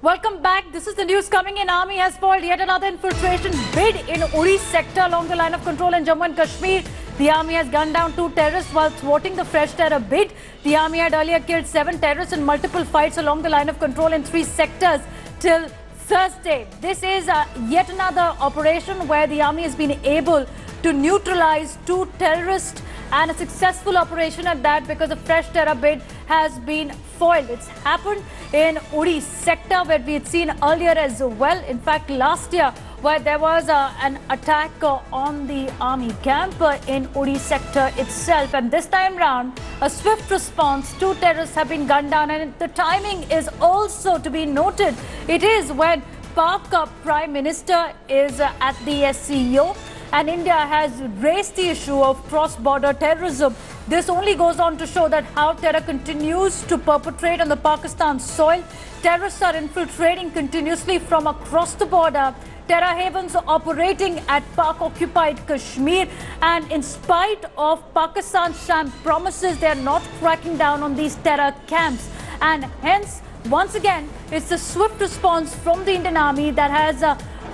Welcome back. This is the news coming in. Army has foiled yet another infiltration bid in Uri sector along the line of control in Jammu and Kashmir. The army has gunned down 2 terrorists while thwarting the fresh terror bid. The army had earlier killed 7 terrorists in multiple fights along the line of control in 3 sectors till Thursday. This is yet another operation where the army has been able to neutralize 2 terrorists, and a successful operation at that, because the fresh terror bid has been foiled. It's happened in Uri sector where we had seen earlier as well. In fact, last year where there was an attack on the army camp in Uri sector itself, and this time round a swift response. 2 terrorists have been gunned down, and the timing is also to be noted. It is when Pak Prime Minister is at the SCO, and India has raised the issue of cross-border terrorism. This only goes on to show that how terror continues to perpetrate on the Pakistan soil. Terrorists are infiltrating continuously from across the border. Terror havens are operating at Pak-occupied Kashmir, and in spite of Pakistan's sham promises, they are not cracking down on these terror camps. And hence, once again, it's a swift response from the Indian Army that has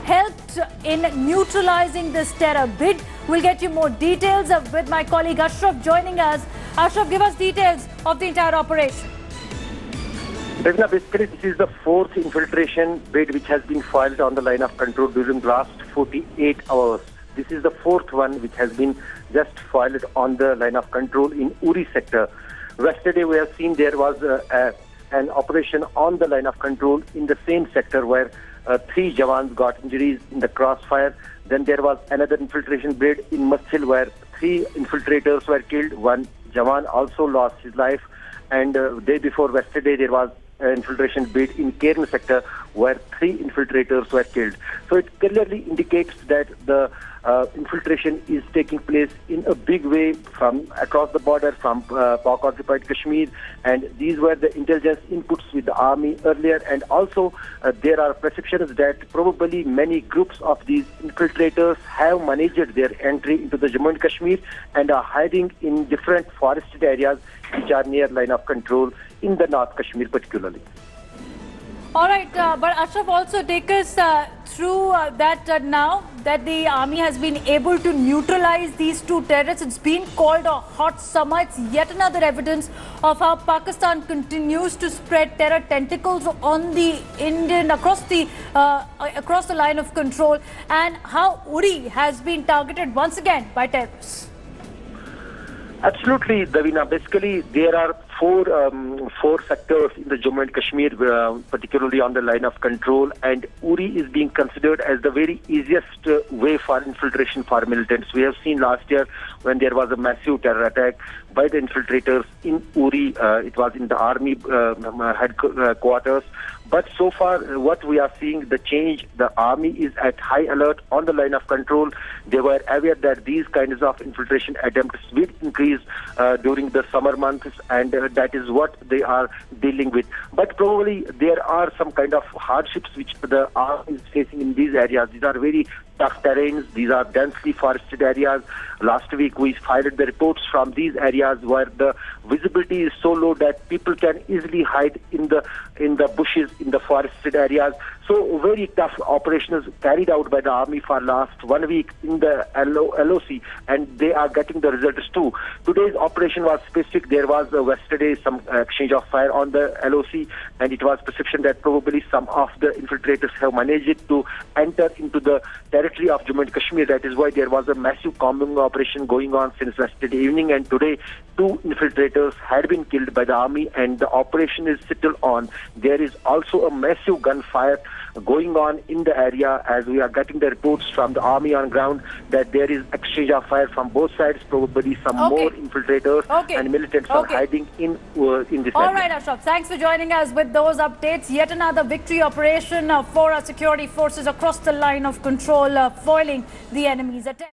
helped in neutralizing this terror bid. We'll get you more details with my colleague Ashraf joining us. Ashraf, give us details of the entire operation. Basically, this is the 4th infiltration bid which has been filed on the line of control during the last 48 hours. This is the 4th one which has been just filed on the line of control in Uri sector. Yesterday, we have seen there was an operation on the line of control in the same sector where 3 Jawans got injuries in the crossfire. Then there was another infiltration bid in Masil where 3 infiltrators were killed. 1 Jawan also lost his life. And day before yesterday, there was an infiltration bid in Cairn sector where 3 infiltrators were killed. So it clearly indicates that the infiltration is taking place in a big way from across the border, from Pak-occupied Kashmir, and these were the intelligence inputs with the army earlier. And also there are perceptions that probably many groups of these infiltrators have managed their entry into the Jammu and Kashmir and are hiding in different forested areas which are near line of control in the North Kashmir particularly. All right, but Ashraf, also take us through that now that the army has been able to neutralize these 2 terrorists. It's been called a hot summer. It's yet another evidence of how Pakistan continues to spread terror tentacles on the Indian across the line of control, and how Uri has been targeted once again by terrorists. Absolutely, Davina. Basically, there are 4 sectors in the Jammu and Kashmir, particularly on the line of control, and Uri is being considered as the very easiest way for infiltration for militants. We have seen last year when there was a massive terror attack by the infiltrators in Uri. It was in the army headquarters. But so far, what we are seeing, the change, the army is at high alert on the line of control. They were aware that these kinds of infiltration attempts will increase during the summer months, and that is what they are dealing with. But probably there are some kind of hardships which the army is facing in these areas. These are very tough terrains. These are densely forested areas. Last week, we filed the reports from these areas where the visibility is so low that people can easily hide in the bushes, in the forested areas. So very tough operations carried out by the army for last 1 week in the LOC, and they are getting the results too. Today's operation was specific. There was yesterday some exchange of fire on the LOC, and it was perception that probably some of the infiltrators have managed to enter into the territory of Jammu and Kashmir. That is why there was a massive combing operation going on since yesterday evening, and today 2 infiltrators had been killed by the army, and the operation is still on. There is also a massive gunfire going on in the area, as we are getting the reports from the army on ground that there is exchange of fire from both sides. Probably some more infiltrators and militants are hiding in this area. All right, Ashraf, thanks for joining us with those updates. Yet another victory operation for our security forces across the line of control, foiling the enemy's attempt.